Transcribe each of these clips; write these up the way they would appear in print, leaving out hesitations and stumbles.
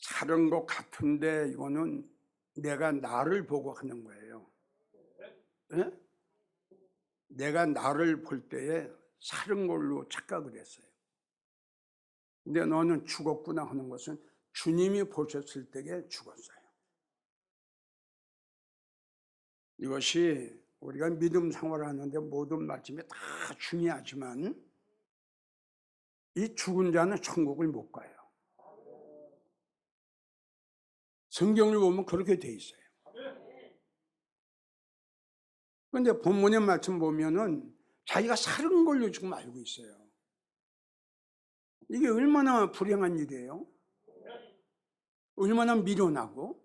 사는 것 같은데 이거는 내가 나를 보고 하는 거예요. 예? 내가 나를 볼 때에 사는 걸로 착각을 했어요. 근데 너는 죽었구나 하는 것은 주님이 보셨을 때에 죽었어요. 이것이 우리가 믿음 생활하는데 모든 말씀이 다 중요하지만 이 죽은 자는 천국을 못 가요. 성경을 보면 그렇게 돼 있어요. 그런데 본문의 말씀 보면은 자기가 사는 걸로 지금 알고 있어요. 이게 얼마나 불행한 일이에요. 얼마나 미련하고.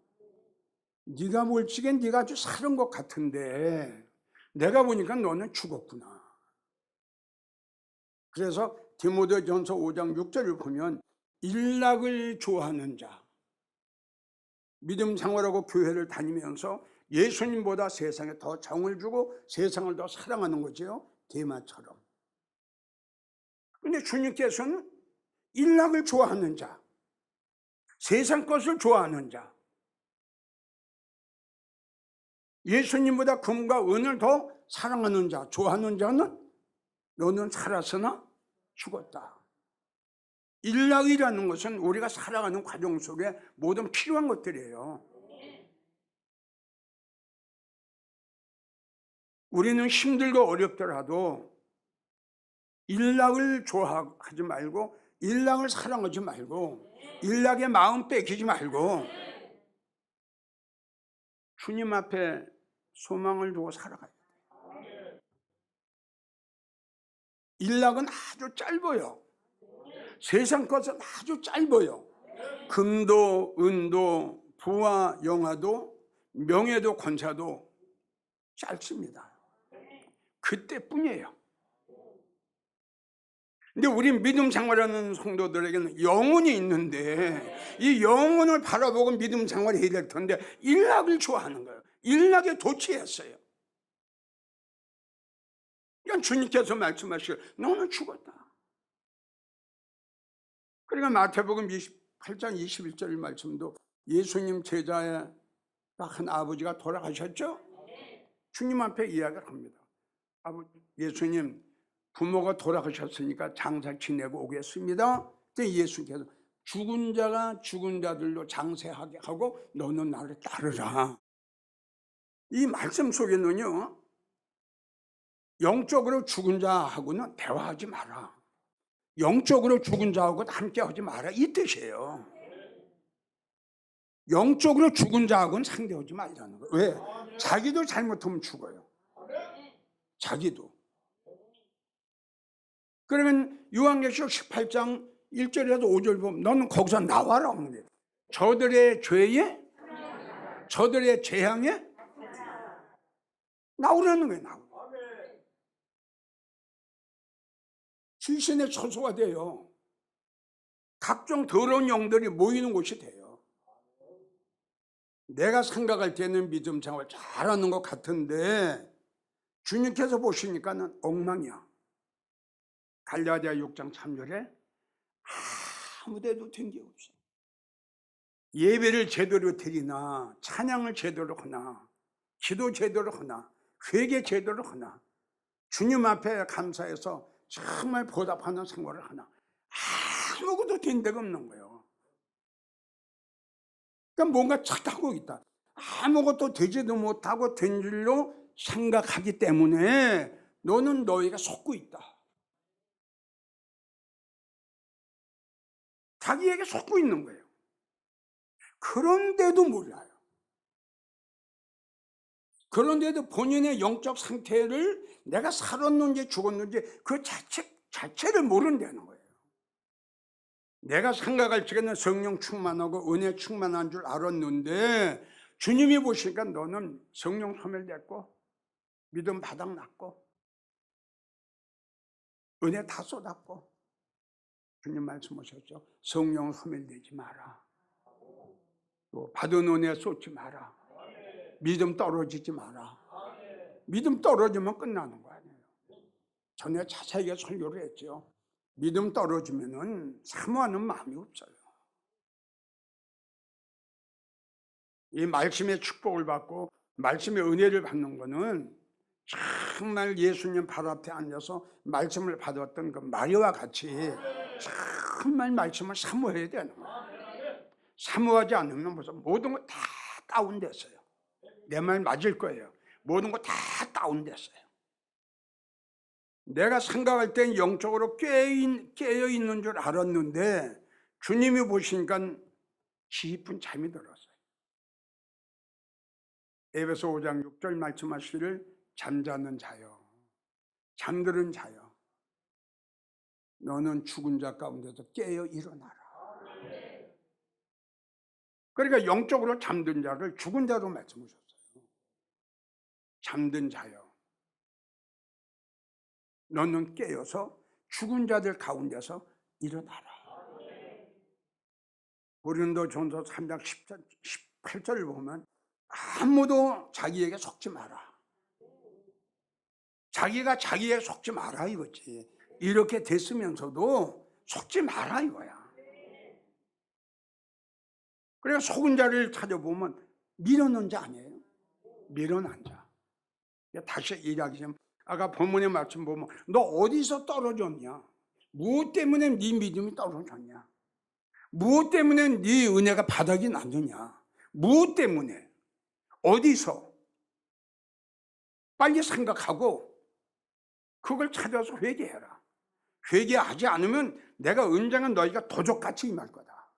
네가 볼지겐 네가 아주 사는 것 같은데 내가 보니까 너는 죽었구나. 그래서 디모데전서 5장 6절을 보면 일락을 좋아하는 자, 믿음 생활하고 교회를 다니면서 예수님보다 세상에 더 정을 주고 세상을 더 사랑하는 거죠. 데마처럼. 그런데 주님께서는 일락을 좋아하는 자, 세상 것을 좋아하는 자, 예수님보다 금과 은을 더 사랑하는 자, 좋아하는 자는 너는 살았으나 죽었다. 일락이라는 것은 우리가 살아가는 과정 속에 모든 필요한 것들이에요. 우리는 힘들고 어렵더라도 일락을 좋아하지 말고 일락을 사랑하지 말고 일락의 마음 뺏기지 말고 주님 앞에 소망을 두고 살아가야 돼요. 일락은 아주 짧아요. 세상 것은 아주 짧아요. 금도 은도 부와 영화도 명예도 권사도 짧습니다. 그때뿐이에요. 근데 우리 믿음 생활하는 성도들에게는 영혼이 있는데 이 영혼을 바라보고 믿음 생활을 해야 될 텐데 일락을 좋아하는 거예요. 일락에 도취했어요. 그러니까 주님께서 말씀하시고 너는 죽었다. 그러니까 마태복음 28장 21절 말씀도 예수님 제자의 한 아버지가 돌아가셨죠? 주님 앞에 이야기를 합니다. 예수님 부모가 돌아가셨으니까 장사 지내고 오겠습니다. 그때 예수께서 죽은 자가 죽은 자들로 장세하게 하고 너는 나를 따르라. 이 말씀 속에는요, 영적으로 죽은 자하고는 대화하지 마라. 영적으로 죽은 자하고 함께 하지 마라. 이 뜻이에요. 영적으로 죽은 자하고는 상대하지 말라는 거예요. 왜? 자기도 잘못하면 죽어요. 자기도. 그러면 요한계시록 18장 1절에서 5절 보면 너는 거기서 나와라 하는 거예요. 저들의 죄에 저들의 재앙에 나오라는 거예요. 나오라. 실신의 처소가 돼요. 각종 더러운 영들이 모이는 곳이 돼요. 내가 생각할 때는 믿음 생활 잘하는 것 같은데 주님께서 보시니까는 엉망이야. 갈라디아 6장 3절에 아무데도 된 게 없어. 예배를 제대로 드리나 찬양을 제대로 하나 기도 제대로 하나 회개 제대로 하나 주님 앞에 감사해서 정말 보답하는 생활을 하나 아무것도 된 데가 없는 거예요. 그러니까 뭔가 착하고 있다. 아무것도 되지도 못하고 된 줄로 생각하기 때문에 너는 너희가 속고 있다. 자기에게 속고 있는 거예요. 그런데도 몰라요. 그런데도 본인의 영적 상태를 내가 살았는지 죽었는지 그 자체를 모른다는 거예요. 내가 생각할 적에는 성령 충만하고 은혜 충만한 줄 알았는데 주님이 보시니까 너는 성령 소멸됐고 믿음 바닥났고 은혜 다 쏟았고 주님 말씀하셨죠. 성령 소멸되지 마라. 또 받은 은혜 쏟지 마라. 믿음 떨어지지 마라. 믿음 떨어지면 끝나는 거 아니에요. 전에 자세하게 설교를 했죠. 믿음 떨어지면은 사모하는 마음이 없어요. 이 말씀의 축복을 받고 말씀의 은혜를 받는 거는 정말 예수님 발 앞에 앉아서 말씀을 받았던 그 마리아와 같이 정말 말씀을 사모해야 되는 거예요. 사모하지 않으면 무슨 모든 거 다 다운됐어요. 내 말 맞을 거예요. 모든 거 다 다운됐어요. 내가 생각할 땐 영적으로 깨어 있는 줄 알았는데 주님이 보시니까 깊은 잠이 들었어요. 에베소 5장 6절 말씀하시기를 잠자는 자여, 잠들은 자여, 너는 죽은 자 가운데서 깨어 일어나라. 그러니까 영적으로 잠든 자를 죽은 자로 말씀하셨어요. 잠든 자여, 너는 깨어서 죽은 자들 가운데서 일어나라. 고린도전서 3장 18절을 보면 아무도 자기에게 속지 마라. 자기가 자기에게 속지 마라 이거지. 이렇게 됐으면서도 속지 마라 이거야. 그래서 속은 자를 찾아보면 밀어넣은 자 아니에요. 밀어넣은 자. 다시 이야기하면 아까 본문의 말씀 보면 너 어디서 떨어졌냐? 무엇 때문에 네 믿음이 떨어졌냐? 무엇 때문에 네 은혜가 바닥이 났느냐? 무엇 때문에? 어디서? 빨리 생각하고 그걸 찾아서 회개해라. 회개하지 않으면 내가 언젠간 너희가 도적같이 임할 거다.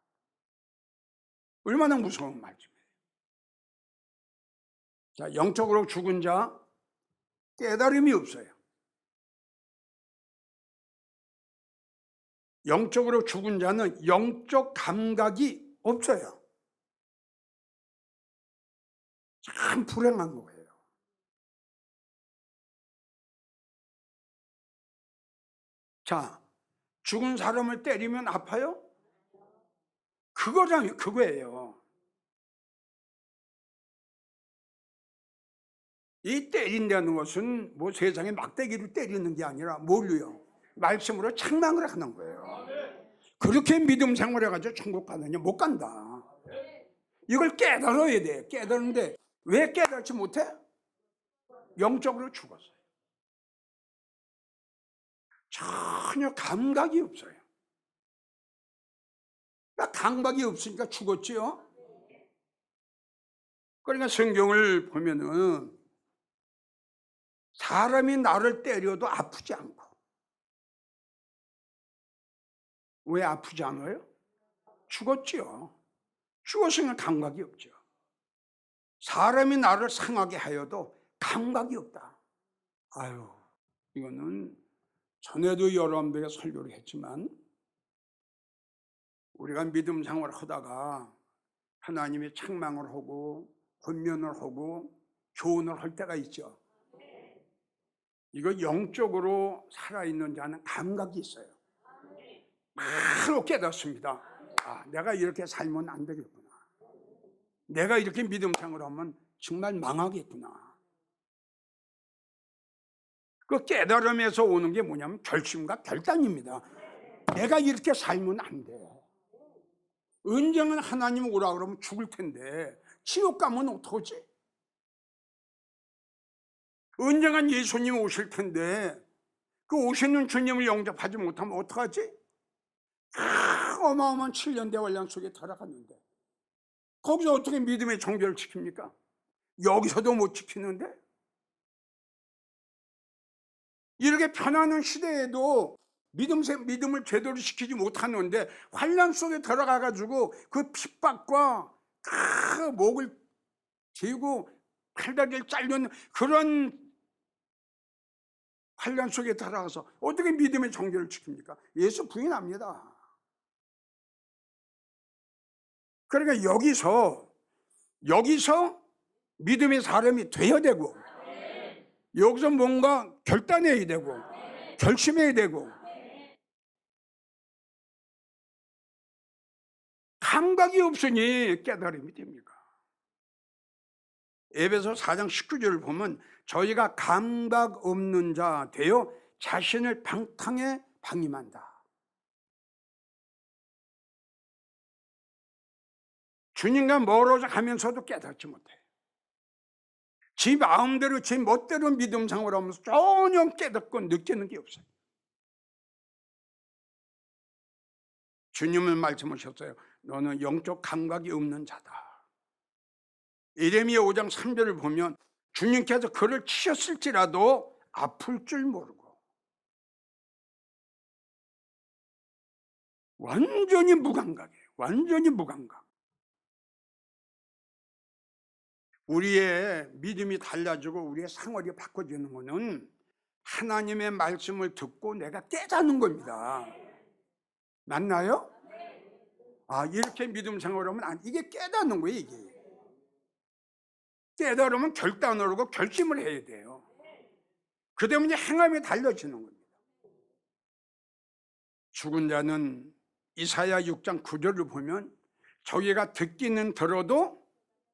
얼마나 무서운 말씀이에요. 자, 영적으로 죽은 자 깨달음이 없어요. 영적으로 죽은 자는 영적 감각이 없어요. 참 불행한 거예요. 자, 죽은 사람을 때리면 아파요? 그거예요. 이 때린다는 것은 뭐 세상에 막대기를 때리는 게 아니라 뭘로요? 말씀으로 책망을 하는 거예요. 그렇게 믿음 생활해가지고 천국 가느냐? 못 간다. 이걸 깨달아야 돼. 깨달는데 왜 깨달지 못해? 영적으로 죽었어요. 전혀 감각이 없어요. 그러니까 감각이 없으니까 죽었지요. 그러니까 성경을 보면은 사람이 나를 때려도 아프지 않고. 왜 아프지 않아요? 죽었지요. 죽었으면 감각이 없죠. 사람이 나를 상하게 하여도 감각이 없다. 아유, 이거는 전에도 여러분들에게 설교를 했지만 우리가 믿음 생활을 하다가 하나님이 책망을 하고 권면을 하고 교훈을 할 때가 있죠. 이거 영적으로 살아있는 자는 감각이 있어요. 바로 깨닫습니다. 아, 내가 이렇게 살면 안 되겠구나. 내가 이렇게 믿음 생활을 하면 정말 망하겠구나. 그 깨달음에서 오는 게 뭐냐면 결심과 결단입니다. 내가 이렇게 살면 안 돼. 언젠간 하나님 오라 그러면 죽을 텐데 지옥 가면 어떡하지? 언젠간 예수님 오실 텐데 그 오시는 주님을 영접하지 못하면 어떡하지? 어마어마한 7년 대환란 속에 들어갔는데 거기서 어떻게 믿음의 정결을 지킵니까? 여기서도 못 지키는데? 이렇게 편안한 시대에도 믿음을 제대로 지키지 못하는데 환란 속에 들어가가지고 그 핍박과 그 목을 쥐고 팔다리를 잘려는 그런 환란 속에 들어가서 어떻게 믿음의 정결을 지킵니까? 예수 부인합니다. 그러니까 여기서 믿음의 사람이 돼야 되고 여기서 뭔가 결단해야 되고 결심해야 되고 감각이 없으니 깨달음이 됩니까? 에베소 4장 19절을 보면 저희가 감각 없는 자 되어 자신을 방탕에 방임한다. 주님과 멀어져 가면서도 깨닫지 못해요. 지 마음대로 지 멋대로 믿음 생활을 하면서 전혀 깨닫고 느끼는 게 없어요. 주님은 말씀하셨어요. 너는 영적 감각이 없는 자다. 예레미야 5장 3절을 보면 주님께서 그를 치셨을지라도 아플 줄 모르고 완전히 무감각이에요. 완전히 무감각. 우리의 믿음이 달라지고 우리의 생활이 바꿔지는 것은 하나님의 말씀을 듣고 내가 깨닫는 겁니다. 맞나요? 이렇게 믿음 생활하면 이게 깨닫는 거예요. 이게 깨달으면 결단을 하고 결심을 해야 돼요. 그 때문에 행함이 달라지는 겁니다. 죽은 자는 이사야 6장 9절을 보면 저희가 듣기는 들어도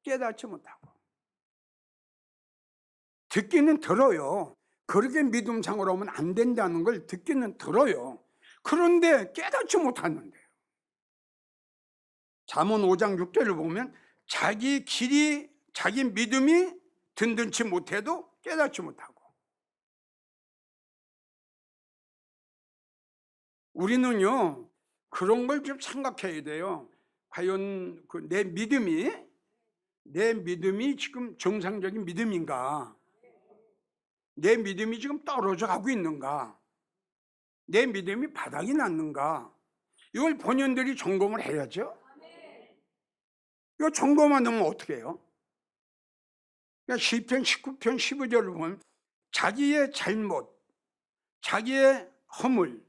깨닫지 못하고, 듣기는 들어요. 그렇게 믿음 생활을 하면 안 된다는 걸 듣기는 들어요. 그런데 깨닫지 못하는데요. 잠언 5장 6절을 보면 자기 길이, 자기 믿음이 든든치 못해도 깨닫지 못하고, 우리는요 그런 걸 좀 생각해야 돼요. 과연 내 믿음이 지금 정상적인 믿음인가? 내 믿음이 지금 떨어져 가고 있는가? 내 믿음이 바닥이 났는가? 이걸 본인들이 점검을 해야죠. 이거 점검 안 하면 어떻게 해요? 그러니까 시편 19편 15절을 보면 자기의 잘못, 자기의 허물,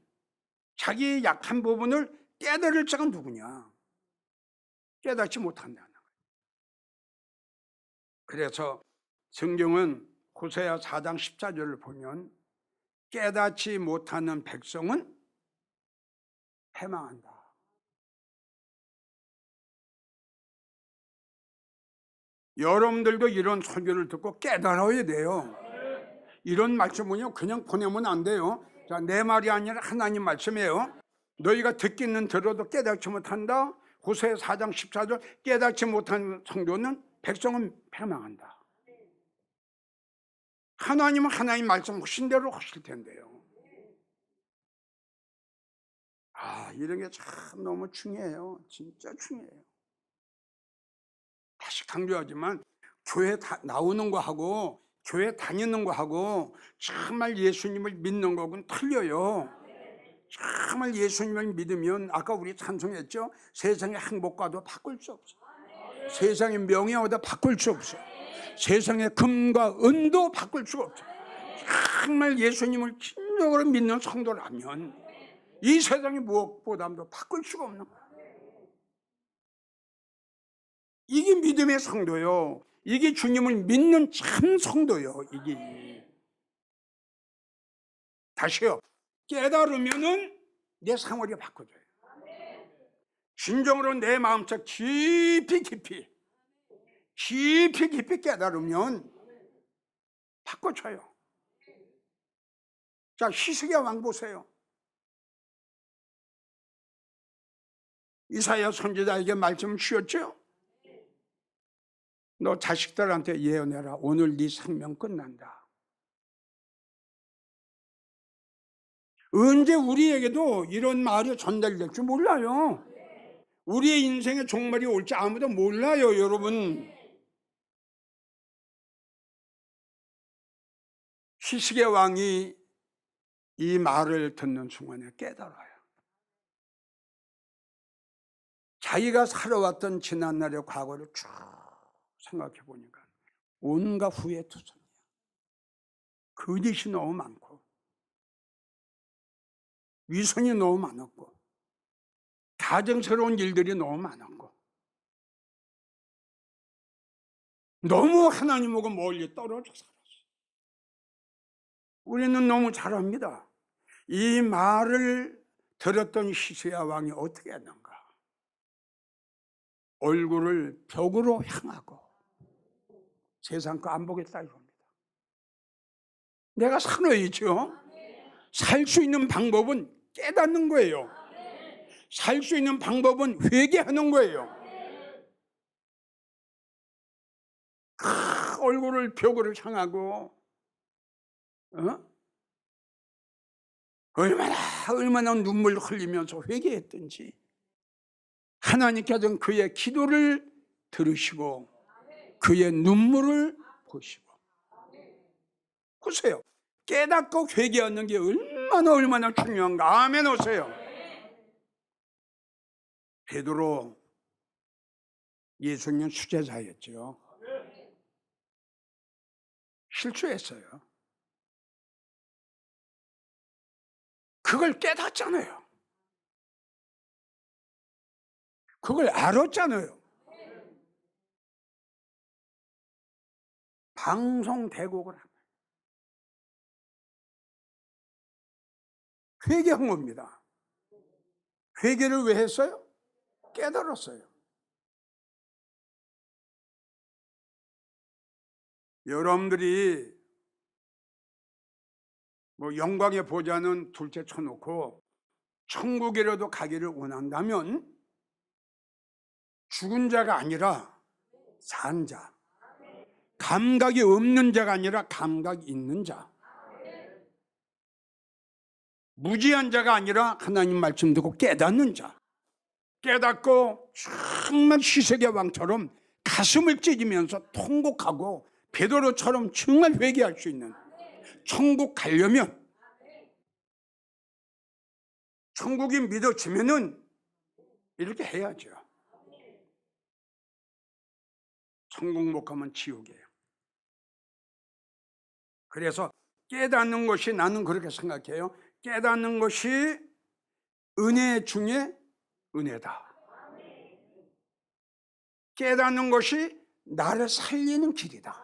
자기의 약한 부분을 깨달을 자가 누구냐? 깨닫지 못한다는 거예요. 그래서 성경은 호세아 4장 14절을 보면 깨닫지 못하는 백성은 패망한다. 여러분들도 이런 설교를 듣고 깨달아야 돼요. 이런 말씀은요 그냥 보내면 안 돼요. 자, 내 말이 아니라 하나님 말씀이에요. 너희가 듣기는 들어도 깨닫지 못한다. 호세아 4장 14절 깨닫지 못한 성도는 백성은 패망한다. 하나님은 하나님 말씀하신 대로 하실 텐데요. 이런 게 참 너무 중요해요. 진짜 중요해요. 다시 강조하지만 교회 나오는 거하고 교회 다니는 거하고 정말 예수님을 믿는 거하고는 틀려요. 정말 예수님을 믿으면 아까 우리 찬송했죠? 세상의 행복과도 바꿀 수 없어. 세상의 명예와도 바꿀 수 없어. 세상의 금과 은도 바꿀 수가 없어. 정말 예수님을 진정으로 믿는 성도라면 이 세상의 무엇보다도 바꿀 수가 없는 거야. 이게 믿음의 성도요. 이게 주님을 믿는 참 성도요. 이게 다시요. 깨달으면은 내 생활이 바꿔져요. 진정으로 내 마음속 깊이 깨달으면 바꿔줘요. 자, 히스기야 왕 보세요. 이사야 선지자에게 말씀을 주셨죠? 너 자식들한테 예언해라. 오늘 네 생명 끝난다. 언제 우리에게도 이런 말이 전달될지 몰라요. 우리의 인생의 종말이 올지 아무도 몰라요, 여러분. 히스기야 왕이 이 말을 듣는 순간에 깨달아요. 자기가 살아왔던 지난날의 과거를 쭉 생각해 보니까 온갖 후회투성이야. 거짓이 너무 많고 위선이 너무 많았고 가증스러운 일들이 너무 많았고 너무 하나님하고 멀리 떨어져 살았어. 우리는 너무 잘합니다. 이 말을 들었던 히스기야 왕이 어떻게 했는가? 얼굴을 벽으로 향하고 세상 거 안 보겠다 이겁니다. 내가 살아야죠. 살 수 있는 방법은 깨닫는 거예요. 살 수 있는 방법은 회개하는 거예요. 얼굴을 벽으로 향하고 얼마나 눈물 흘리면서 회개했든지 하나님께서는 그의 기도를 들으시고 그의 눈물을 보시고. 보세요, 깨닫고 회개하는 게 얼마나 중요한가. 아멘 오세요. 베드로 예수님 수제자였죠. 실수했어요. 그걸 깨닫잖아요. 그걸 알았잖아요. 방송 대곡을 합니다. 회개한 겁니다. 회개를 왜 했어요? 깨달았어요. 여러분들이 영광의 보좌는 둘째 쳐놓고 천국이라도 가기를 원한다면 죽은 자가 아니라 산 자, 감각이 없는 자가 아니라 감각이 있는 자, 무지한 자가 아니라 하나님 말씀 듣고 깨닫는 자, 깨닫고 정말 시세의 왕처럼 가슴을 찢으면서 통곡하고 베드로처럼 정말 회개할 수 있는, 천국 가려면, 천국이 믿어지면은 이렇게 해야죠. 천국 못 가면 지옥이에요. 그래서 깨닫는 것이, 나는 그렇게 생각해요. 깨닫는 것이 은혜 중에 은혜다. 깨닫는 것이 나를 살리는 길이다.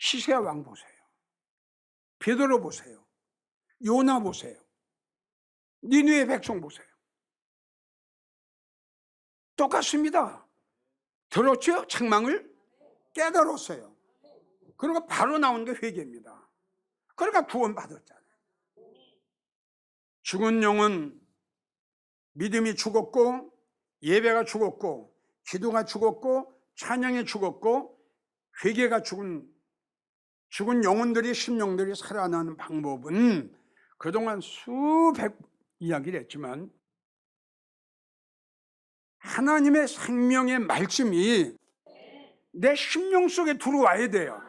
시세의 왕 보세요. 베드로 보세요. 요나 보세요. 니느웨 백성 보세요. 똑같습니다. 들었죠? 책망을 깨달았어요. 그리고 바로 나온 게 회개입니다. 그러니까 구원받았잖아요. 죽은 영은 믿음이 죽었고, 예배가 죽었고, 기도가 죽었고, 찬양이 죽었고, 회개가 죽은 영혼들이, 심령들이 살아나는 방법은 그동안 수백 이야기를 했지만 하나님의 생명의 말씀이 내 심령 속에 들어와야 돼요.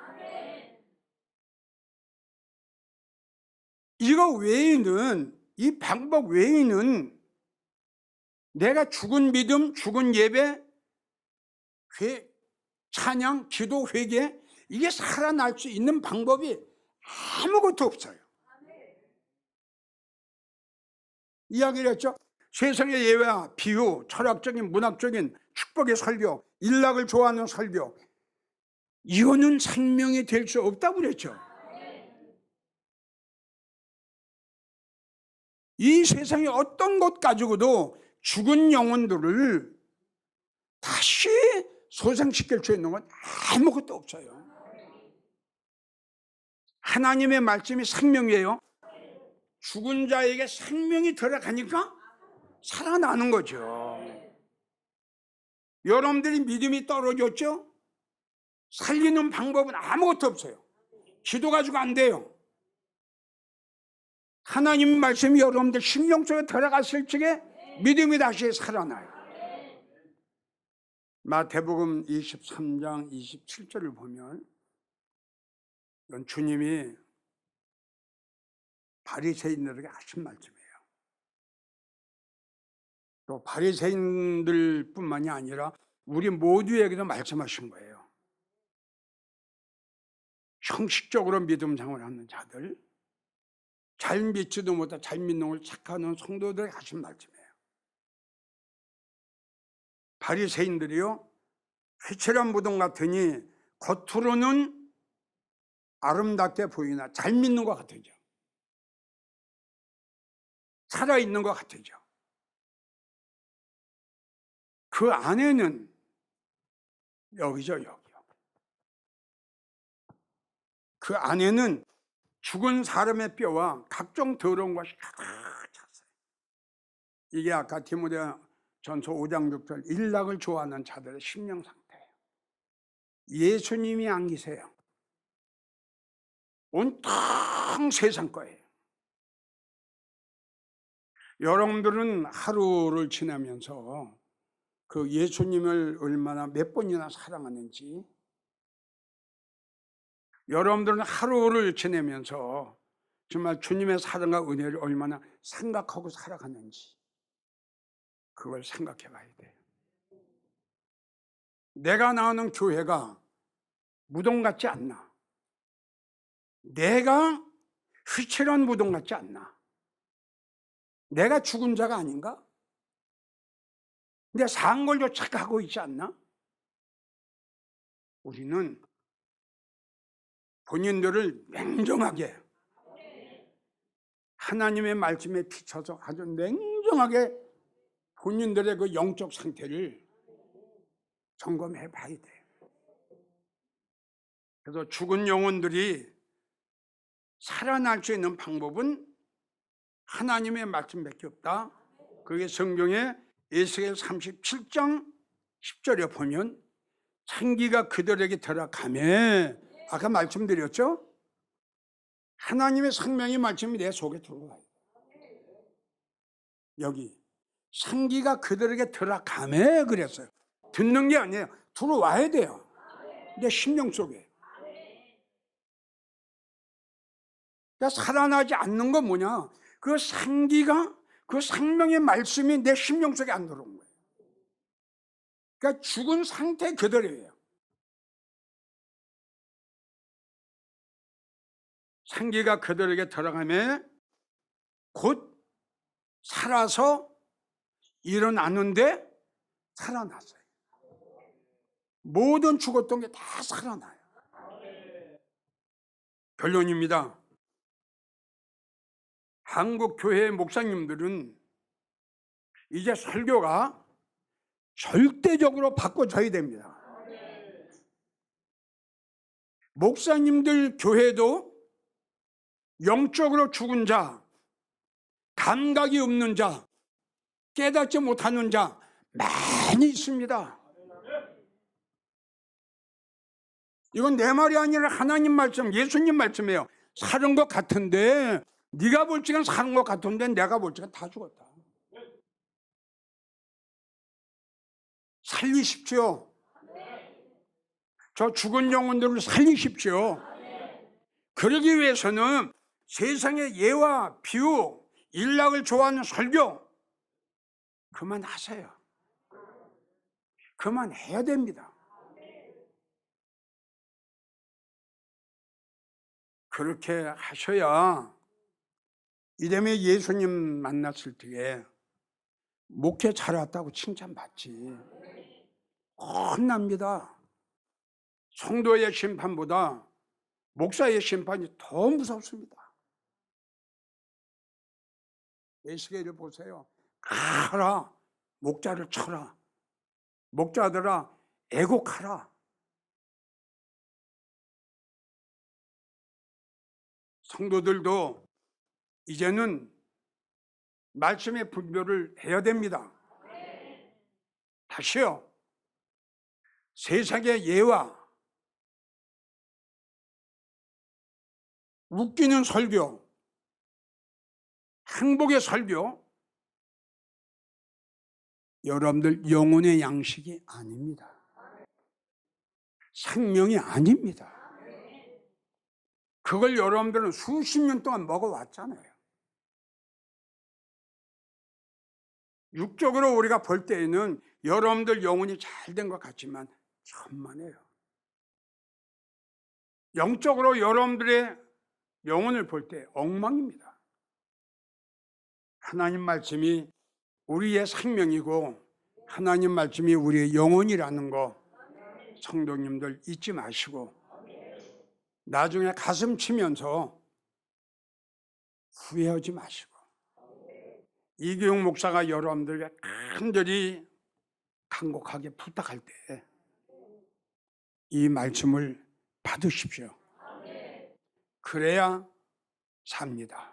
이거 외에는, 이 방법 외에는 내가 죽은 믿음, 죽은 예배, 찬양, 기도, 회개, 이게 살아날 수 있는 방법이 아무것도 없어요. 이야기를 했죠. 세상의 예외와 비유, 철학적인, 문학적인 축복의 설교, 일락을 좋아하는 설교, 이거는 생명이 될 수 없다고 그랬죠. 이 세상의 어떤 것 가지고도 죽은 영혼들을 다시 소생시킬 수 있는 건 아무것도 없어요. 하나님의 말씀이 생명이에요. 죽은 자에게 생명이 들어가니까 살아나는 거죠. 여러분들이 믿음이 떨어졌죠? 살리는 방법은 아무것도 없어요. 기도 가지고 안 돼요. 하나님 말씀이 여러분들 심령 속에 들어갔을 적에 믿음이 다시 살아나요. 마태복음 23장 27절을 보면 이건 주님이 바리새인들에게 하신 말씀이에요. 또 바리새인들 뿐만이 아니라 우리 모두에게도 말씀하신 거예요. 형식적으로 믿음 생활을 하는 자들, 잘 믿지도 못하고 잘 믿는 걸 착하는 성도들에게 하신 말씀이에요. 바리새인들이요, 회칠한 무덤 같으니 겉으로는 아름답게 보이나 잘 믿는 것 같으죠. 살아있는 것 같으죠. 그 안에는 여기죠, 여기요. 그 안에는 죽은 사람의 뼈와 각종 더러운 것이 가득 찼어요. 이게 아까 디모데 전서 5장 6절 일락을 좋아하는 자들의 심령 상태예요. 예수님이 안기세요. 온통 세상 거예요. 여러분들은 하루를 지나면서 그 예수님을 얼마나 몇 번이나 사랑하는지, 여러분들은 하루를 지내면서 정말 주님의 사랑과 은혜를 얼마나 생각하고 살아가는지 그걸 생각해 봐야 돼요. 내가 나오는 교회가 무덤 같지 않나? 내가 휘칠한 무덤 같지 않나? 내가 죽은 자가 아닌가? 내가 산 걸로 착각하고 있지 않나? 우리는 본인들을 냉정하게 하나님의 말씀에 비춰서 아주 냉정하게 본인들의 그 영적 상태를 점검해 봐야 돼요. 그래서 죽은 영혼들이 살아날 수 있는 방법은 하나님의 말씀밖에 없다. 그게 성경에 에스겔 37장 10절에 보면 창기가 그들에게 들어가매, 아까 말씀드렸죠? 하나님의 생명의 말씀이 내 속에 들어와요. 여기 창기가 그들에게 들어가매 그랬어요. 듣는 게 아니에요. 들어와야 돼요. 내 심령 속에. 그러니까 살아나지 않는 건 뭐냐? 그 생기가, 그 생명의 말씀이 내 심령 속에 안 들어온 거예요. 그러니까 죽은 상태 그대로예요. 생기가 그들에게 들어가면 곧 살아서 일어나는데 살아났어요. 모든 죽었던 게 다 살아나요. 결론입니다. 한국 교회 목사님들은 이제 설교가 절대적으로 바꿔줘야 됩니다. 목사님들 교회도 영적으로 죽은 자, 감각이 없는 자, 깨닫지 못하는 자 많이 있습니다. 이건 내 말이 아니라 하나님 말씀, 예수님 말씀이에요. 사는 것 같은데, 네가 볼 적엔 사는 것 같은데 내가 볼 적엔 다 죽었다. 살리십시오. 저 죽은 영혼들을 살리십시오. 그러기 위해서는 세상의 예와 비유, 일락을 좋아하는 설교 그만하세요. 그만해야 됩니다. 그렇게 하셔야 이름에 예수님 만났을 때에 목회 잘했다고 칭찬받지. 혼납니다. 성도의 심판보다 목사의 심판이 더 무섭습니다. 에스겔을 보세요. 가라, 목자를 쳐라. 목자들아, 애곡하라. 성도들도 이제는 말씀의 분별을 해야 됩니다. 다시요. 세상의 예와 웃기는 설교, 행복의 설교, 여러분들 영혼의 양식이 아닙니다. 생명이 아닙니다. 그걸 여러분들은 수십 년 동안 먹어왔잖아요. 육적으로 우리가 볼 때에는 여러분들 영혼이 잘 된 것 같지만 천만에요. 영적으로 여러분들의 영혼을 볼 때 엉망입니다. 하나님 말씀이 우리의 생명이고 하나님 말씀이 우리의 영혼이라는 거 성도님들 잊지 마시고 나중에 가슴 치면서 후회하지 마시고 이규영 목사가 여러분들에게 간절히 간곡하게 부탁할 때 이 말씀을 받으십시오. 그래야 삽니다.